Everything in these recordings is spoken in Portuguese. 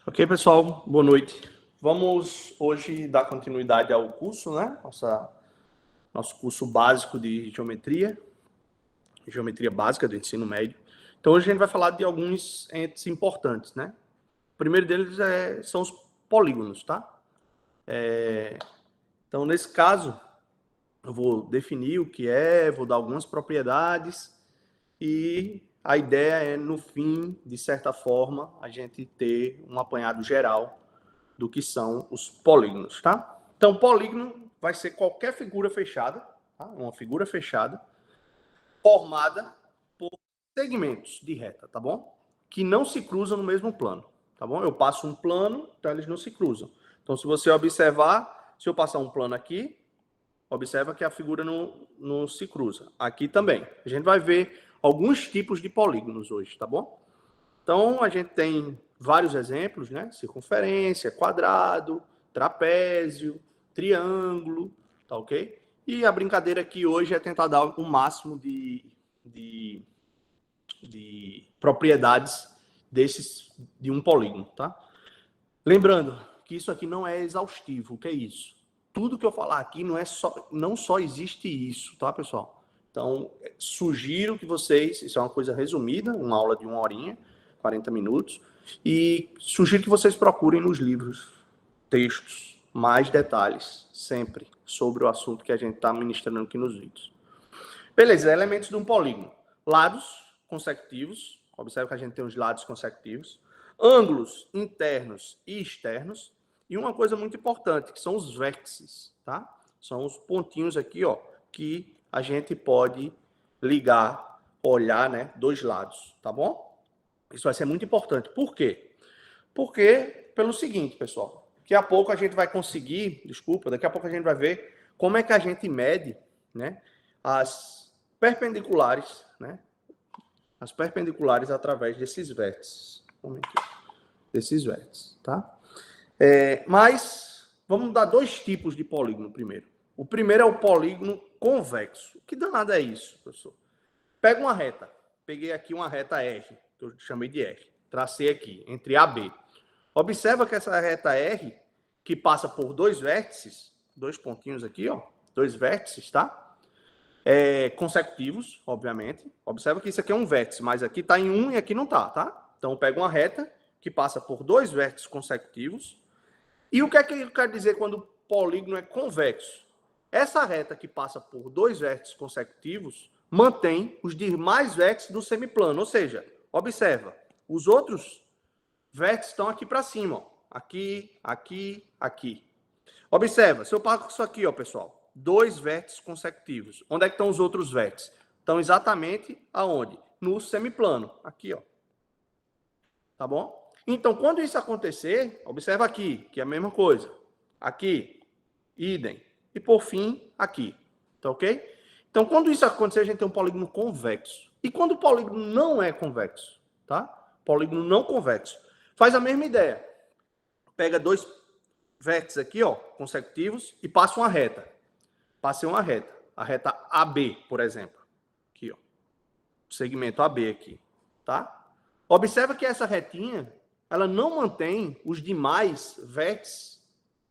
Ok, pessoal, boa noite. Vamos hoje dar continuidade ao curso, né? Nosso curso básico de geometria básica do ensino médio. Então, hoje a gente vai falar de alguns entes importantes, né? O primeiro deles são os polígonos, tá? Então, nesse caso, eu vou definir o que vou dar algumas propriedades e a ideia é, no fim, de certa forma, a gente ter um apanhado geral do que são os polígonos, tá? Então, polígono vai ser qualquer figura fechada, tá? Uma figura fechada, formada por segmentos de reta, tá bom? Que não se cruzam no mesmo plano, tá bom? Eu passo um plano, então eles não se cruzam. Então, se você observar, se eu passar um plano aqui, observa que a figura não se cruza. Aqui também. A gente vai ver alguns tipos de polígonos hoje, tá bom? Então, a gente tem vários exemplos, né? Circunferência, quadrado, trapézio, triângulo, tá ok? E a brincadeira aqui hoje é tentar dar o máximo de propriedades de um polígono, tá? Lembrando que isso aqui não é exaustivo. O que é isso? Tudo que eu falar aqui não só existe isso, tá, pessoal? Então, sugiro que vocês, isso é uma coisa resumida, uma aula de 1 horinha, 40 minutos, e sugiro que vocês procurem nos livros, textos, mais detalhes, sempre, sobre o assunto que a gente está ministrando aqui nos vídeos. Beleza, elementos de um polígono. Lados consecutivos, observe que a gente tem os lados consecutivos, ângulos internos e externos, e uma coisa muito importante, que são os vértices, tá? São os pontinhos aqui, ó, que a gente pode ligar, olhar, né, dos lados, tá bom? Isso vai ser muito importante. Por quê? Porque, pelo seguinte, pessoal, daqui a pouco a gente vai conseguir, daqui a pouco a gente vai ver como é que a gente mede, né, as perpendiculares, né, as perpendiculares através desses vértices. Desses vértices, tá? Mas vamos dar dois tipos de polígono primeiro. O primeiro é o polígono convexo. Que danado é isso, professor? Pega uma reta. Peguei aqui uma reta R, que eu chamei de R. Tracei aqui, entre A e B. Observa que essa reta R, que passa por dois vértices, dois pontinhos aqui, ó, dois vértices, tá? Consecutivos, obviamente. Observa que isso aqui é um vértice, mas aqui está em um e aqui não está, tá? Então, eu pego uma reta que passa por dois vértices consecutivos. E o que é que eu quero dizer quando o polígono é convexo? Essa reta que passa por dois vértices consecutivos mantém os demais vértices do semiplano. Ou seja, observa, os outros vértices estão aqui para cima. Ó. Aqui, aqui, aqui. Observa, se eu passo isso aqui, ó, pessoal, dois vértices consecutivos. Onde é que estão os outros vértices? Estão exatamente aonde? No semiplano. Aqui, ó. Tá bom? Então, quando isso acontecer, observa aqui, que é a mesma coisa. Aqui, idem. E, por fim, aqui. Tá ok? Então, quando isso acontecer, a gente tem um polígono convexo. E quando o polígono não é convexo? Tá? Polígono não convexo. Faz a mesma ideia. Pega dois vértices aqui, ó, consecutivos, e passa uma reta. Passei uma reta. A reta AB, por exemplo. Aqui, ó. Segmento AB aqui. Tá? Observa que essa retinha, ela não mantém os demais vértices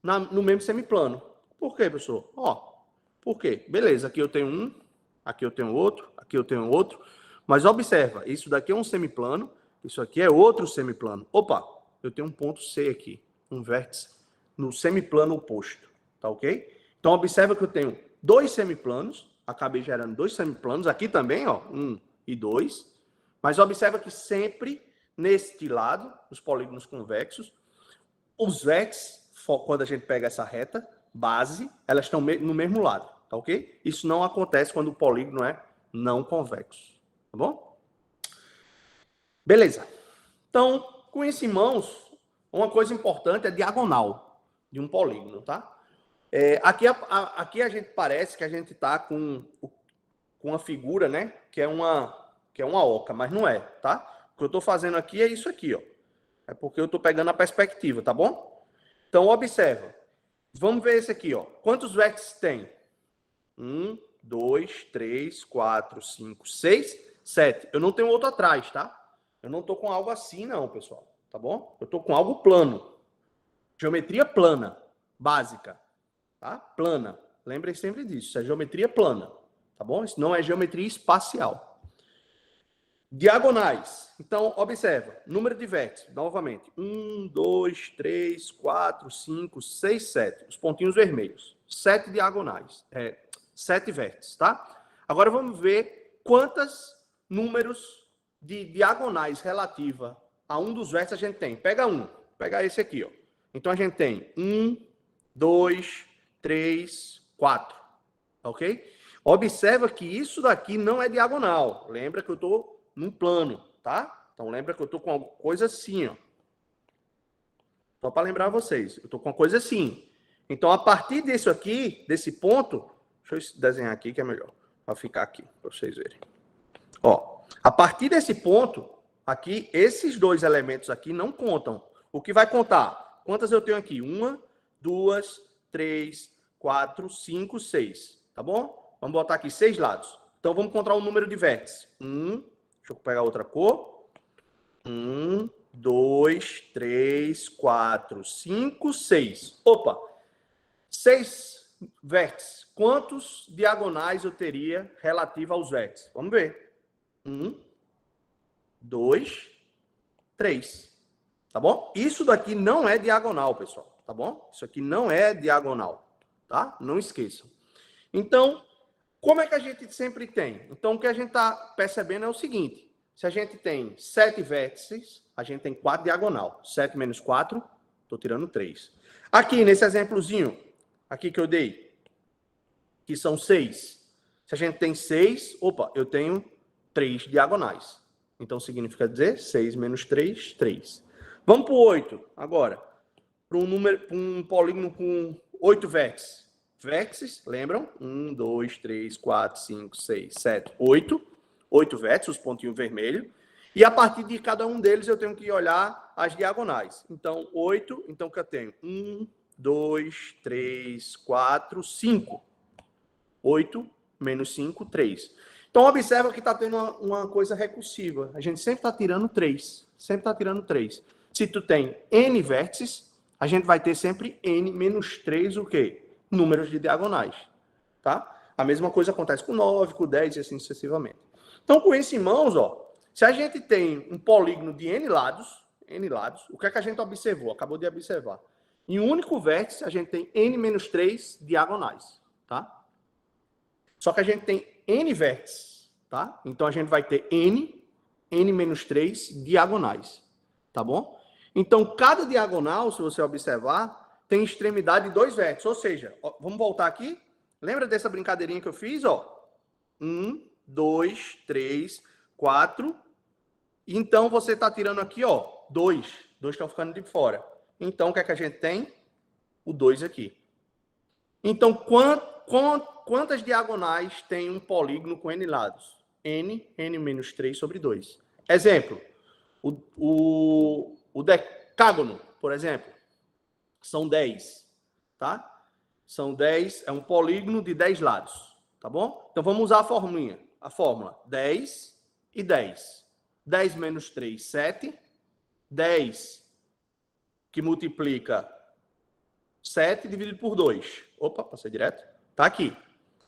no mesmo semiplano. Por quê, professor? Ó, por quê? Beleza, aqui eu tenho um, aqui eu tenho outro, aqui eu tenho outro. Mas observa, isso daqui é um semiplano, isso aqui é outro semiplano. Opa, eu tenho um ponto C aqui, um vértice no semiplano oposto. Tá ok? Então, observa que eu tenho dois semiplanos, acabei gerando dois semiplanos, aqui também, ó, 1 e 2. Mas observa que sempre neste lado, os polígonos convexos, os vértices, quando a gente pega essa reta base, elas estão no mesmo lado, tá ok? Isso não acontece quando o polígono é não convexo, tá bom? Beleza. Então, com isso em mãos, uma coisa importante é a diagonal de um polígono, tá? Aqui a gente parece que a gente está com uma figura, né? Que é uma oca, mas não é, tá? O que eu estou fazendo aqui é isso aqui, ó. É porque eu estou pegando a perspectiva, tá bom? Então, observa. Vamos ver esse aqui, ó. Quantos vértices tem? 1, 2, 3, 4, 5, 6, 7. Eu não tenho outro atrás, tá? Eu não estou com algo assim, não, pessoal. tá bom? Eu estou com algo plano. Geometria plana, básica, tá? Plana. Lembrem sempre disso, isso é geometria plana, tá bom? Isso não é geometria espacial. Diagonais. Então, observa. Número de vértices, novamente. 1, 2, 3, 4, 5, 6, 7. Os pontinhos vermelhos. 7 diagonais. 7 vértices, tá? Agora vamos ver quantos números de diagonais relativa a um dos vértices a gente tem. Pega um. Pega esse aqui, ó. Então, a gente tem 1, 2, 3, 4. Ok? Observa que isso daqui não é diagonal. Lembra que eu estou num plano, tá? Então, lembra que eu estou com alguma coisa assim, ó. Só para lembrar vocês. Eu estou com uma coisa assim. Então, a partir disso aqui, desse ponto... Deixa eu desenhar aqui que é melhor. Para ficar aqui, para vocês verem. Ó, a partir desse ponto, aqui, esses dois elementos aqui não contam. O que vai contar? Quantas eu tenho aqui? 1, 2, 3, 4, 5, 6. Tá bom? Vamos botar aqui 6 lados. Então, vamos encontrar o número de vértices. Deixa eu pegar outra cor. 1, 2, 3, 4, 5, 6. Opa! 6 vértices. Quantos diagonais eu teria relativo aos vértices? Vamos ver. 1, 2, 3. Tá bom? Isso daqui não é diagonal, pessoal. Tá bom? Isso aqui não é diagonal. Tá? Não esqueçam. Então, como é que a gente sempre tem? Então, o que a gente está percebendo é o seguinte. Se a gente tem 7 vértices, a gente tem 4 diagonal. 7 menos 4, estou tirando 3. Aqui, nesse exemplozinho, aqui que eu dei, que são 6. Se a gente tem 6, opa, eu tenho 3 diagonais. Então, significa dizer 6 menos 3, 3. Vamos para o 8 agora. Para um polígono com 8 vértices. Vértices, lembram? 1, 2, 3, 4, 5, 6, 7, 8. 8 vértices, os pontinhos vermelhos. E a partir de cada um deles eu tenho que olhar as diagonais. Então, 8, então que eu tenho? 1, 2, 3, 4, 5. 8 menos 5, 3. Então, observa que está tendo uma coisa recursiva. A gente sempre está tirando 3. Sempre está tirando 3. Se tu tem N vértices, a gente vai ter sempre N menos 3 o quê? Números de diagonais, tá? A mesma coisa acontece com 9, com 10 e assim sucessivamente. Então, com isso em mãos, ó, se a gente tem um polígono de N lados, o que é que a gente observou? Acabou de observar. Em um único vértice, a gente tem N menos 3 diagonais, tá? Só que a gente tem N vértices, tá? Então, a gente vai ter N menos 3 diagonais, tá bom? Então, cada diagonal, se você observar, tem extremidade de 2 vértices. Ou seja, ó, vamos voltar aqui. Lembra dessa brincadeirinha que eu fiz? Ó? 1, 2, 3, 4. Então, você está tirando aqui, ó, 2. 2 estão ficando de fora. Então, o que é que a gente tem? O 2 aqui. Então, quantas diagonais tem um polígono com N lados? N menos 3 sobre 2. Exemplo, o decágono, por exemplo, são 10, tá? São 10, é um polígono de 10 lados, tá bom? Então, vamos usar a formulinha. A fórmula, 10 e 10. 10 menos 3, 7. 10, que multiplica 7 dividido por 2. Opa, passei direto. Tá aqui.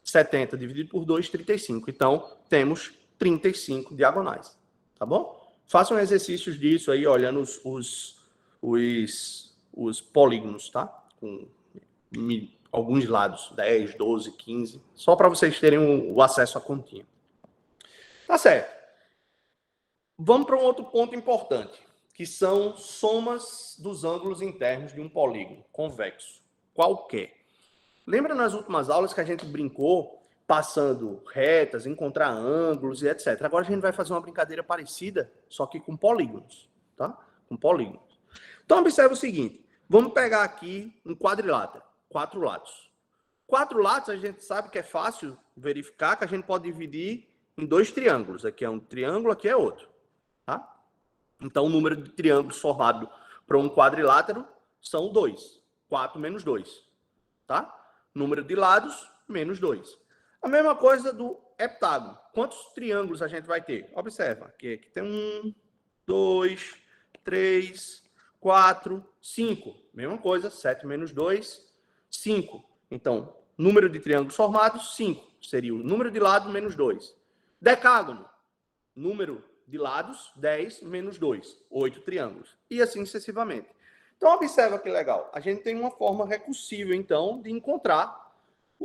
70 dividido por 2, 35. Então, temos 35 diagonais, tá bom? Façam exercícios disso aí, olhando os polígonos, tá? Com alguns lados, 10, 12, 15, só para vocês terem o acesso à continha. Tá certo. Vamos para um outro ponto importante, que são somas dos ângulos internos de um polígono convexo, qualquer. Lembra nas últimas aulas que a gente brincou passando retas, encontrar ângulos e etc. Agora a gente vai fazer uma brincadeira parecida, só que com polígonos, tá? Com polígonos. Então, observe o seguinte. Vamos pegar aqui um quadrilátero, 4 lados. 4 lados, a gente sabe que é fácil verificar que a gente pode dividir em 2 triângulos. Aqui é um triângulo, aqui é outro. Tá? Então, o número de triângulos formado para um quadrilátero são 2. 4 menos 2. Tá? Número de lados, menos 2. A mesma coisa do heptágono. Quantos triângulos a gente vai ter? Observa. Aqui tem 1, 2, 3, 4, 5. Mesma coisa, 7 menos 2, 5. Então, número de triângulos formados, 5. Seria o número de lados menos 2. Decágono, número de lados, 10 menos 2. 8 triângulos. E assim sucessivamente. Então, observa que legal. A gente tem uma forma recursiva, então, de encontrar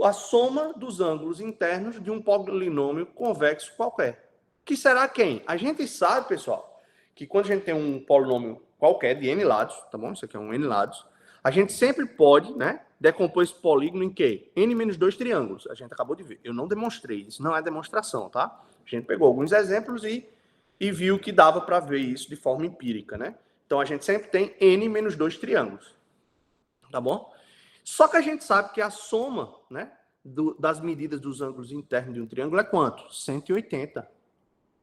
a soma dos ângulos internos de um polinômio convexo qualquer. Que será quem? A gente sabe, pessoal, que quando a gente tem um polinômio qualquer de n lados, tá bom? Isso aqui é um n lados. A gente sempre pode, né, decompor esse polígono em quê? N menos 2 triângulos. A gente acabou de ver. Eu não demonstrei. Isso não é demonstração, tá? A gente pegou alguns exemplos e viu que dava para ver isso de forma empírica, né? Então, a gente sempre tem n menos 2 triângulos. Tá bom? Só que a gente sabe que a soma, né, das medidas dos ângulos internos de um triângulo é quanto? 180.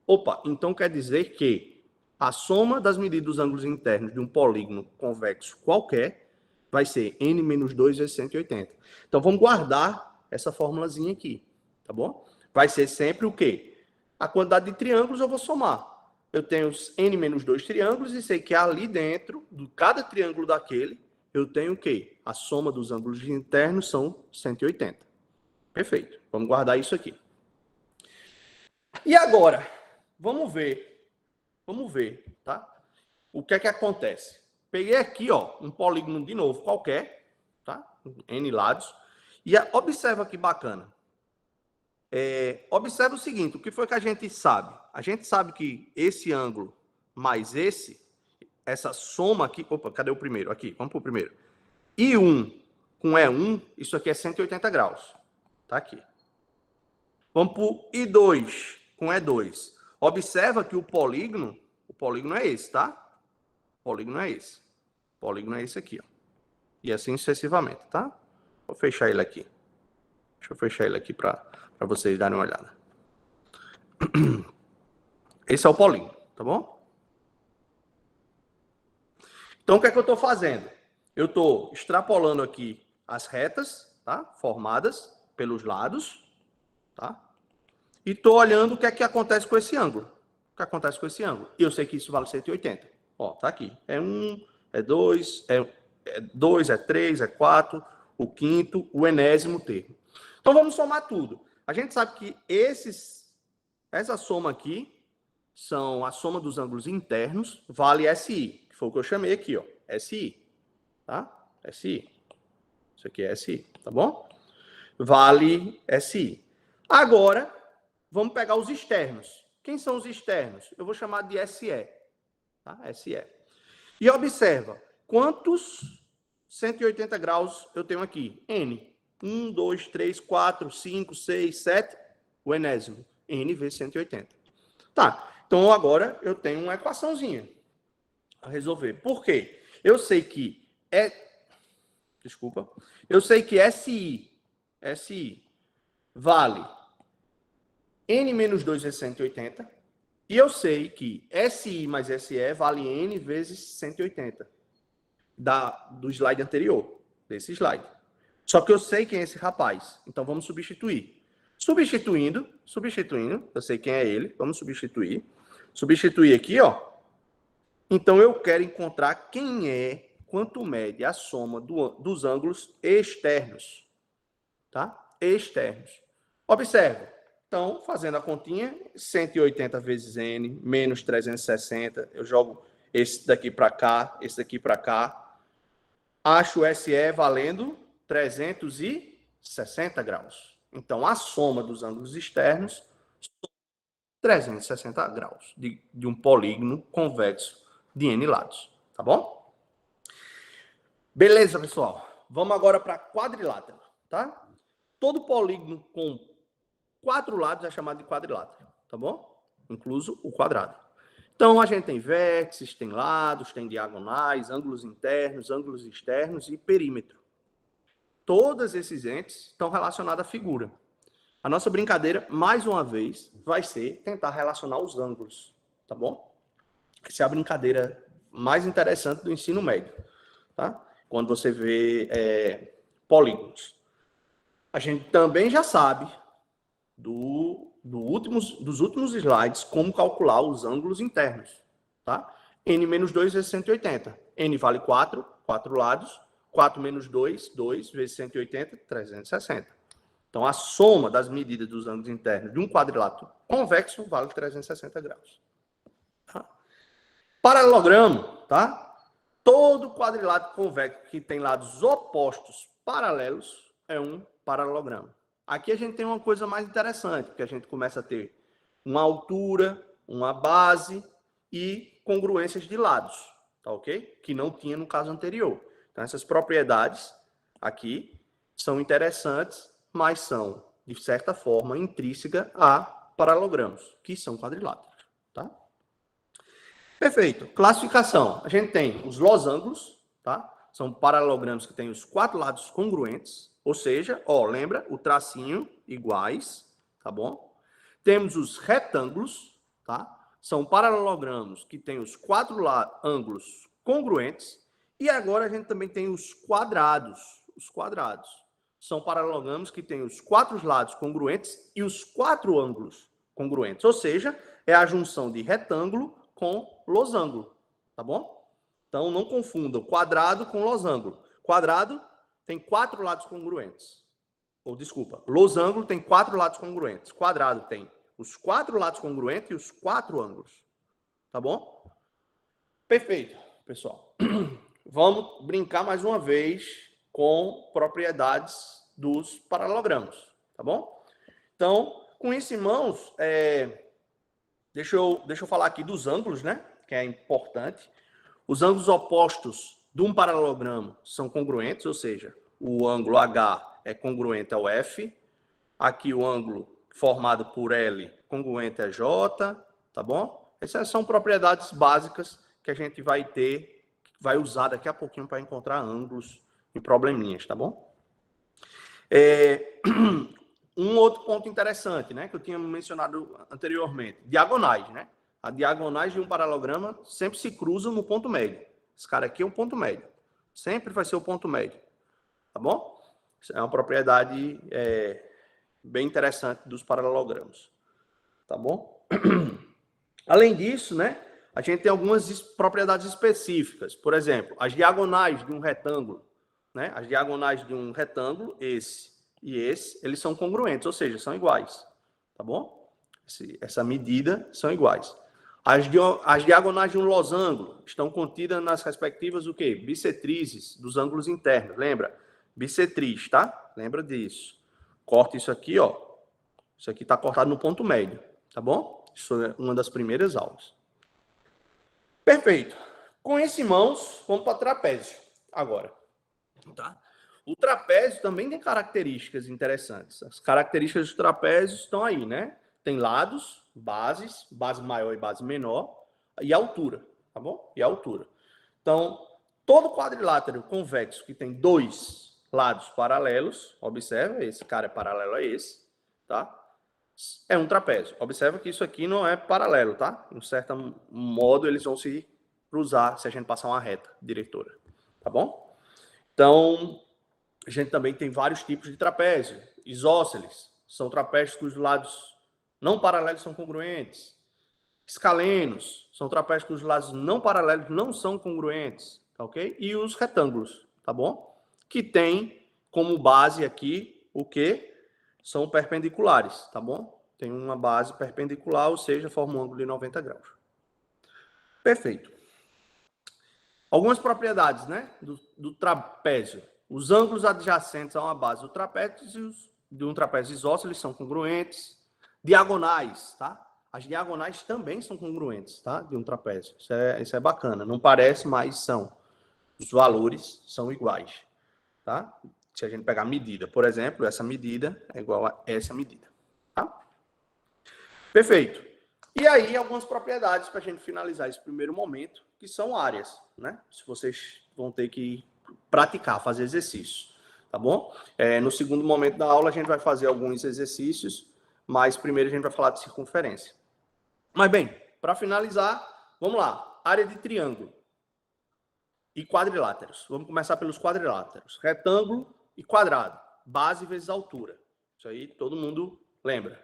Opa, então quer dizer que a soma das medidas dos ângulos internos de um polígono convexo qualquer vai ser n menos 2 vezes 180. Então, vamos guardar essa formulazinha aqui, tá bom? Vai ser sempre o quê? A quantidade de triângulos eu vou somar. Eu tenho n menos 2 triângulos e sei que ali dentro, de cada triângulo daquele, eu tenho o quê? A soma dos ângulos internos são 180. Perfeito. Vamos guardar isso aqui. E agora, vamos ver, tá? O que é que acontece? Peguei aqui, ó, um polígono de novo qualquer, tá? N lados. E observa que bacana. Observa o seguinte, o que foi que a gente sabe? A gente sabe que esse ângulo mais essa soma aqui... Opa, cadê o primeiro? Aqui, vamos para o primeiro. I1 com E1, isso aqui é 180 graus. Tá aqui. Vamos para o I2 com E2. Observa que o polígono é esse, tá? O polígono é esse. O polígono é esse aqui, ó. E assim sucessivamente, tá? Vou fechar ele aqui. Deixa eu fechar ele aqui para vocês darem uma olhada. Esse é o polígono, tá bom? Então, o que é que eu estou fazendo? Eu estou extrapolando aqui as retas, tá? Formadas pelos lados, tá? E estou olhando o que é que acontece com esse ângulo. O que acontece com esse ângulo? Eu sei que isso vale 180. Ó, tá aqui. É 1, é 2, é 2, é 3, é 4, o quinto, o enésimo termo. Então, vamos somar tudo. A gente sabe que essa soma aqui são a soma dos ângulos internos, vale SI, que foi o que eu chamei aqui, ó, SI, tá? SI. Isso aqui é SI, tá bom? Vale SI. Agora, vamos pegar os externos. Quem são os externos? Eu vou chamar de SE, tá? SE. E observa, quantos 180 graus eu tenho aqui? N. 1, 2, 3, 4, 5, 6, 7, o enésimo. N vezes 180. Tá, então agora eu tenho uma equaçãozinha a resolver. Por quê? Eu sei que SI vale N menos 2 vezes 180. E eu sei que SI mais SE vale N vezes 180. Do slide anterior, desse slide. Só que eu sei quem é esse rapaz. Então, vamos substituir. Substituindo, eu sei quem é ele, vamos substituir. Substituir aqui, ó. Então, eu quero encontrar quanto mede a soma dos ângulos externos. Tá? Externos. Observe. Então, fazendo a continha, 180 vezes N, menos 360. Eu jogo esse daqui para cá, esse daqui para cá. Acho o SE valendo 360 graus. Então, a soma dos ângulos externos são 360 graus de um polígono convexo de N lados. Tá bom? Beleza, pessoal. Vamos agora para quadrilátero, tá? Todo polígono com 4 lados é chamado de quadrilátero, tá bom? Incluso o quadrado. Então, a gente tem vértices, tem lados, tem diagonais, ângulos internos, ângulos externos e perímetro. Todos esses entes estão relacionados à figura. A nossa brincadeira, mais uma vez, vai ser tentar relacionar os ângulos, tá bom? Essa é a brincadeira mais interessante do ensino médio, tá? Quando você vê polígonos. A gente também já sabe dos últimos slides como calcular os ângulos internos, tá? N menos 2 vezes 180. N vale 4, 4 lados. 4 menos 2, 2 vezes 180, 360. Então, a soma das medidas dos ângulos internos de um quadrilátero convexo vale 360 graus. Tá? Paralelogramo, tá? Todo quadrilátero convexo que tem lados opostos paralelos é um paralelogramo. Aqui a gente tem uma coisa mais interessante, porque a gente começa a ter uma altura, uma base e congruências de lados, tá ok? Que não tinha no caso anterior. Então, essas propriedades aqui são interessantes, mas são, de certa forma, intrínsecas a paralelogramos, que são quadriláteros, tá? Perfeito. Classificação. A gente tem os losangos, tá? São paralelogramos que têm os 4 lados congruentes, ou seja, ó, lembra? O tracinho iguais, tá bom? Temos os retângulos, tá? São paralelogramos que têm os 4 ângulos congruentes. E agora a gente também tem os quadrados. Os quadrados são paralelogramos que têm os 4 lados congruentes e os 4 ângulos congruentes. Ou seja, é a junção de retângulo com losango, tá bom? Então, não confundam quadrado com losango. Quadrado tem 4 lados congruentes. Ou, desculpa, losango tem 4 lados congruentes. Quadrado tem os 4 lados congruentes e os 4 ângulos. Tá bom? Perfeito, pessoal. Vamos brincar mais uma vez com propriedades dos paralelogramos, tá bom? Então, com isso em mãos, deixa eu falar aqui dos ângulos, né? Que é importante. Os ângulos opostos de um paralelogramo são congruentes, ou seja, o ângulo H é congruente ao F. Aqui o ângulo formado por L congruente a J, tá bom? Essas são propriedades básicas que a gente vai ter, vai usar daqui a pouquinho para encontrar ângulos e probleminhas, tá bom? Um outro ponto interessante, né, que eu tinha mencionado anteriormente, diagonais, né? A diagonais de um paralelograma sempre se cruzam no ponto médio. Esse cara aqui é o ponto médio. Sempre vai ser o ponto médio, tá bom? Isso é uma propriedade bem interessante dos paralelogramos, tá bom? Além disso, né, a gente tem algumas propriedades específicas. Por exemplo, as diagonais de um retângulo, né? As diagonais de um retângulo, esse e esse, eles são congruentes, ou seja, são iguais, tá bom? Essa medida são iguais. As diagonais de um losango estão contidas nas respectivas o quê? Bissetrizes dos ângulos internos, lembra? Bissetriz, tá? Lembra disso. Corta isso aqui, ó. Isso aqui está cortado no ponto médio, tá bom? Isso é uma das primeiras aulas. Perfeito. Com isso em mãos, vamos para trapézio agora, tá? O trapézio também tem características interessantes. As características do trapézio estão aí, né? Tem lados, bases, base maior e base menor, e altura, tá bom? E altura. Então, todo quadrilátero convexo que tem 2 lados paralelos, observa, esse cara é paralelo a esse, tá? É um trapézio. Observa que isso aqui não é paralelo, tá? Em certo modo, eles vão se cruzar se a gente passar uma reta diretora, tá bom? Então, a gente também tem vários tipos de trapézio. Isósceles são trapézios cujos lados não paralelos são congruentes. Escalenos são trapézios cujos lados não paralelos não são congruentes, tá ok? E os retângulos, tá bom? Que tem como base aqui o quê? São perpendiculares, tá bom? Tem uma base perpendicular, ou seja, forma um ângulo de 90 graus. Perfeito. Algumas propriedades, né, do trapézio. Os ângulos adjacentes a uma base do trapézio, de um trapézio isósceles, são congruentes. Diagonais, tá? As diagonais também são congruentes, tá? De um trapézio. Isso é bacana. Não parece, mas são. Os valores são iguais, tá? Se a gente pegar a medida, por exemplo, essa medida é igual a essa medida, tá? Perfeito. E aí, algumas propriedades para a gente finalizar esse primeiro momento, que são áreas, né? Se vocês vão ter que praticar, fazer exercícios, tá bom? No segundo momento da aula, a gente vai fazer alguns exercícios, mas primeiro a gente vai falar de circunferência. Mas bem, para finalizar, vamos lá. Área de triângulo e quadriláteros. Vamos começar pelos quadriláteros. Retângulo e quadrado. Base vezes altura. Isso aí todo mundo lembra,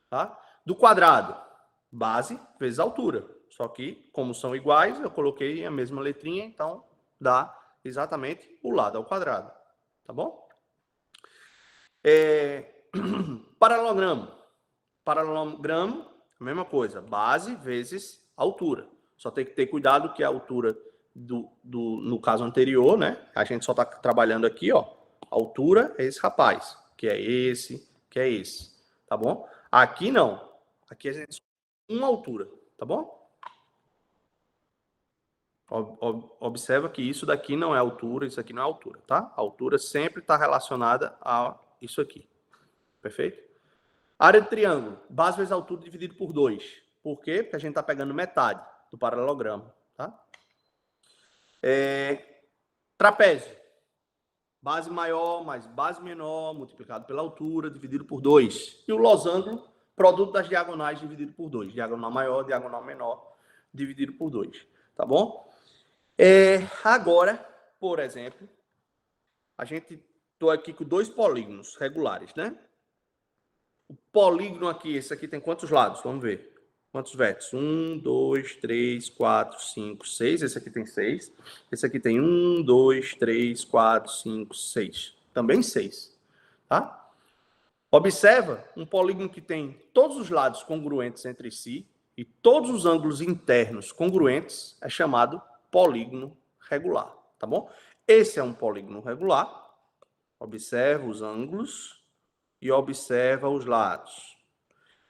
tá? Do quadrado, base vezes altura. Só que, como são iguais, eu coloquei a mesma letrinha, então dá exatamente o lado ao quadrado. Tá bom? Paralelogramo. Paralelogramo, a mesma coisa. Base vezes altura. Só tem que ter cuidado que a altura no caso anterior, né? A gente só está trabalhando aqui, ó. A altura é esse rapaz, que é esse, que é esse. Tá bom? Aqui não. Aqui a gente só tem uma altura. Tá bom? Observa que isso daqui não é altura, isso aqui não é altura, tá? A altura sempre está relacionada a isso aqui. Perfeito? Área de triângulo, base vezes altura dividido por 2. Por quê? Porque a gente está pegando metade do paralelogramo, tá? Trapézio, base maior mais base menor multiplicado pela altura dividido por 2. E o losango, produto das diagonais dividido por 2. Diagonal maior, diagonal menor dividido por 2. Tá bom? Agora, por exemplo, a gente estou aqui com 2 polígonos regulares, né? O polígono aqui, esse aqui tem quantos lados? Vamos ver. Quantos vértices? 1, 2, 3, 4, 5, 6. Esse aqui tem 6. Esse aqui tem 1, 2, 3, 4, 5, 6. Também 6. Tá? Observa um polígono que tem todos os lados congruentes entre si e todos os ângulos internos congruentes, é chamado polígono regular. Tá bom? Esse é um polígono regular. Observa os ângulos e observa os lados.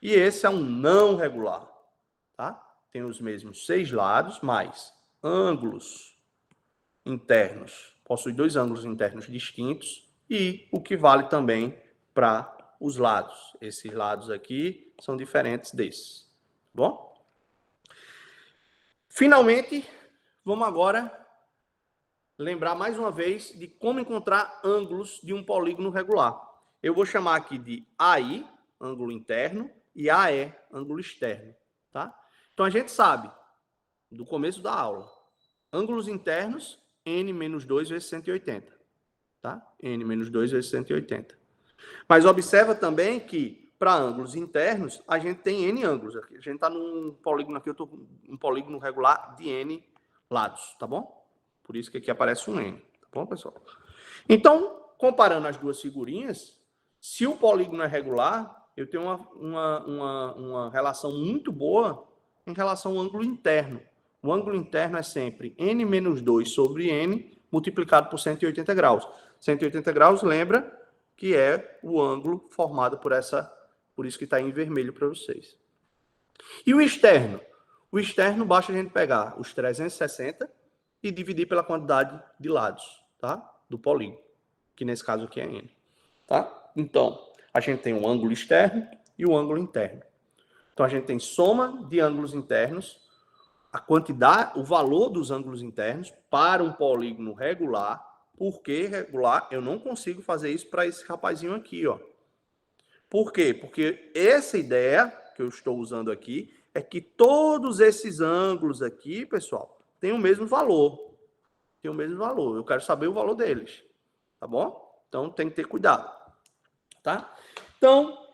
E esse é um não regular, tá? Tem os mesmos 6 lados, mais ângulos internos. Possui 2 ângulos internos distintos e o que vale também para os lados. Esses lados aqui são diferentes desses, tá bom? Finalmente, vamos agora lembrar mais uma vez de como encontrar ângulos de um polígono regular. Eu vou chamar aqui de AI, ângulo interno, e AE, ângulo externo, tá? Então, a gente sabe, do começo da aula, ângulos internos, n menos 2 vezes 180, tá? N menos 2 vezes 180. Mas observa também que, para ângulos internos, a gente tem n ângulos aqui. A gente está num polígono aqui, eu estou com um polígono regular de n lados, tá bom? Por isso que aqui aparece um n, tá bom, pessoal? Então, comparando as duas figurinhas, se o polígono é regular, eu tenho uma relação muito boa em relação ao ângulo interno. O ângulo interno é sempre n menos 2 sobre n multiplicado por 180 graus. 180 graus, lembra que é o ângulo formado por isso que está em vermelho para vocês. E o externo? O externo, basta a gente pegar os 360 e dividir pela quantidade de lados, tá? Do polígono, que nesse caso aqui é n, tá? Então, a gente tem o ângulo externo e o ângulo interno. Então, a gente tem soma de ângulos internos, a quantidade, o valor dos ângulos internos para um polígono regular. Por que regular? Eu não consigo fazer isso para esse rapazinho aqui, ó. Por quê? Porque essa ideia que eu estou usando aqui é que todos esses ângulos aqui, pessoal, têm o mesmo valor. Tem o mesmo valor. Eu quero saber o valor deles. Tá bom? Então, tem que ter cuidado. Tá? Então,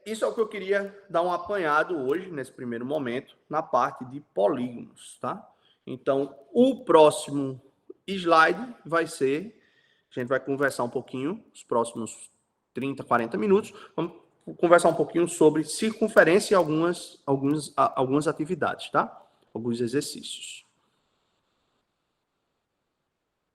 isso é o que eu queria dar um apanhado hoje, nesse primeiro momento, na parte de polígonos, tá? Então, o próximo slide vai ser, a gente vai conversar um pouquinho, os próximos 30, 40 minutos, vamos conversar um pouquinho sobre circunferência e algumas atividades, tá? Alguns exercícios.